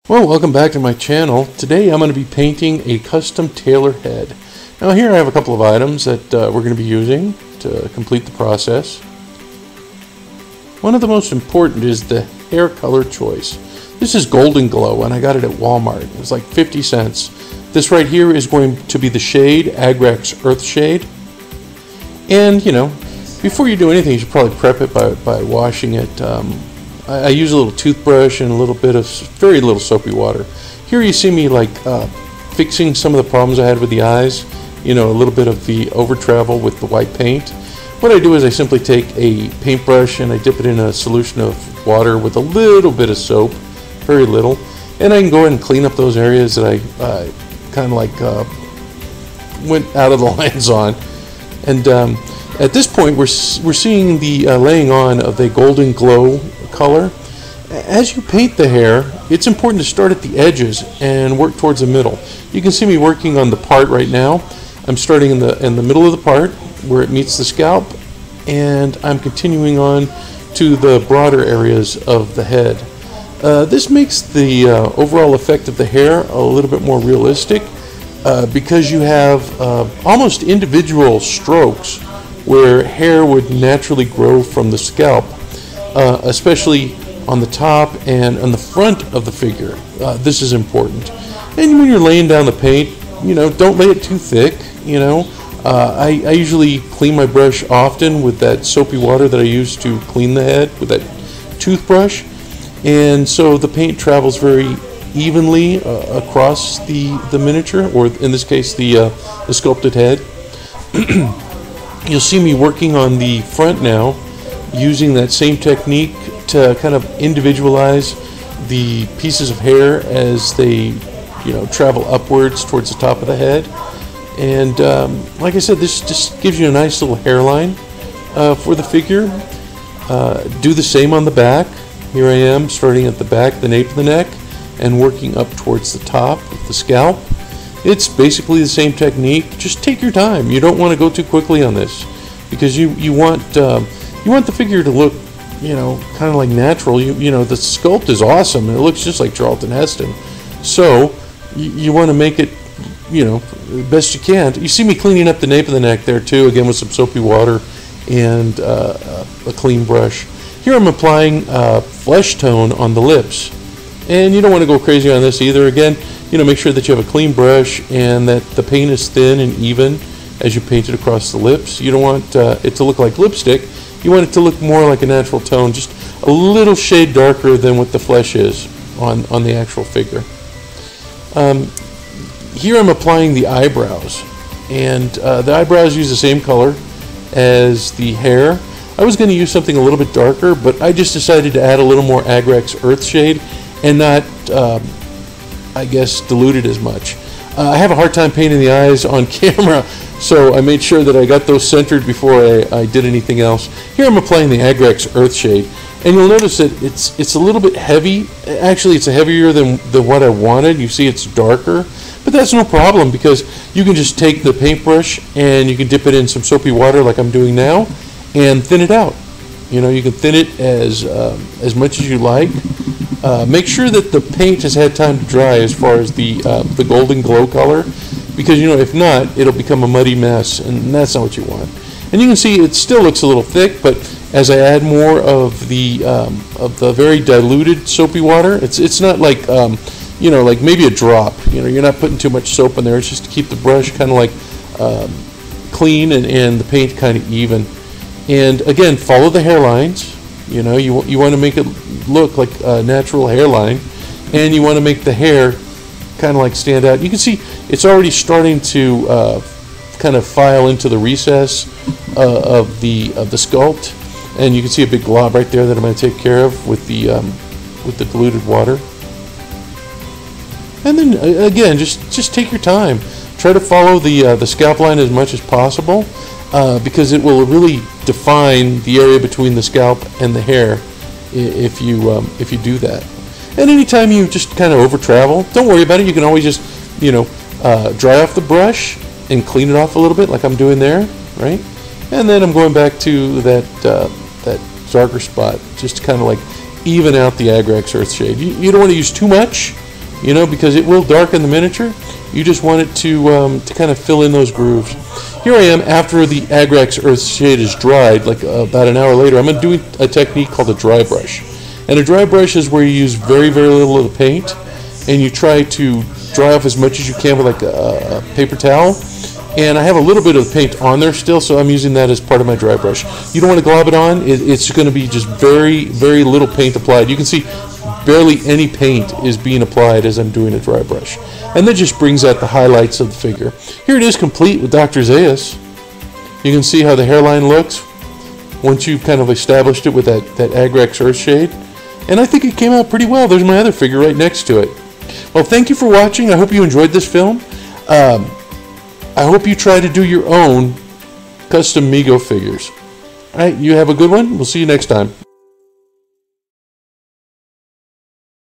Well, welcome back to my channel. Today I'm going to be painting a custom Taylor head. Now here I have a couple of items that we're going to be using to complete the process. One of the most important is the hair color choice. This is Golden Glow and I got it at Walmart. It was like 50 cents. This right here is going to be the shade Agrex Earth Shade. And you know, before you do anything you should probably prep it by washing it. I use a little toothbrush and a little bit of very little soapy water. Here you see me like fixing some of the problems I had with the eyes. You know, a little bit of the over travel with the white paint. What I do is I simply take a paintbrush and I dip it in a solution of water with a little bit of soap, very little, and I can go ahead and clean up those areas that I kind of like went out of the lines on. And at this point we're seeing the laying on of the Golden Glow color. As you paint the hair, it's important to start at the edges and work towards the middle. You can see me working on the part right now. I'm starting in the middle of the part where it meets the scalp, and I'm continuing on to the broader areas of the head. This makes the overall effect of the hair a little bit more realistic because you have almost individual strokes where hair would naturally grow from the scalp. Especially on the top and on the front of the figure. This is important. And when you're laying down the paint, you know, don't lay it too thick. You know, I usually clean my brush often with that soapy water that I use to clean the head with that toothbrush, and so the paint travels very evenly across the miniature, or in this case the sculpted head. You'll see me working on the front now, using that same technique to kind of individualize the pieces of hair as they, you know, travel upwards towards the top of the head. And like I said, this just gives you a nice little hairline for the figure. Do the same on the back. Here I am starting at the back, the nape of the neck, and working up towards the top of the scalp. It's basically the same technique. Just take your time. You don't want to go too quickly on this because you want the figure to look, you know, kind of like natural. You know, the sculpt is awesome. It looks just like Charlton Heston. So you want to make it, you know, best you can. You see me cleaning up the nape of the neck there too, again with some soapy water and a clean brush. Here I'm applying flesh tone on the lips. And you don't want to go crazy on this either. Again, you know, make sure that you have a clean brush and that the paint is thin and even as you paint it across the lips. You don't want it to look like lipstick. You want it to look more like a natural tone, just a little shade darker than what the flesh is on the actual figure. Here I'm applying the eyebrows, and the eyebrows use the same color as the hair. I was going to use something a little bit darker, but I just decided to add a little more Agrex Earth Shade and not, I guess, dilute it as much. I have a hard time painting the eyes on camera, so I made sure that I got those centered before I did anything else. Here I'm applying the Agrex Earth Shade, and you'll notice that it's a little bit heavy. Actually, it's heavier than what I wanted. You see it's darker, but that's no problem because you can just take the paintbrush and you can dip it in some soapy water like I'm doing now and thin it out. You know, you can thin it as much as you like. Make sure that the paint has had time to dry as far as the Golden Glow color, because, you know, if not, it'll become a muddy mess, and that's not what you want. And you can see it still looks a little thick, but as I add more of the very diluted soapy water, it's not like you know, like maybe a drop. You know, you're not putting too much soap in there. It's just to keep the brush kind of like clean and the paint kind of even. And again, follow the hairlines. You know, you want to make it look like a natural hairline, and you want to make the hair kind of like stand out. You can see it's already starting to kind of file into the recess of the sculpt, and you can see a big glob right there that I'm going to take care of with the diluted water. And then again, just take your time. Try to follow the scalp line as much as possible. Because it will really define the area between the scalp and the hair if you do that. And anytime you just kind of over travel, don't worry about it. You can always just, you know, dry off the brush and clean it off a little bit like I'm doing there, right? And then I'm going back to that darker spot just to kind of like even out the Agrex Earth Shade. You don't want to use too much you know, because it will darken the miniature. You just want it to kind of fill in those grooves. Here I am after the Agrax Earth Shade is dried, like about an hour later. I'm going to do a technique called a dry brush. And a dry brush is where you use very, very little of the paint, and you try to dry off as much as you can with like a paper towel. And I have a little bit of paint on there still, so I'm using that as part of my dry brush. You don't want to glob it on. It's going to be just very, very little paint applied. You can see barely any paint is being applied as I'm doing a dry brush. And that just brings out the highlights of the figure. Here it is complete with Dr. Zaius. You can see how the hairline looks once you've kind of established it with that Agrax Earth Shade. And I think it came out pretty well. There's my other figure right next to it. Well, thank you for watching. I hope you enjoyed this film. I hope you try to do your own custom Mego figures. All right, you have a good one. We'll see you next time.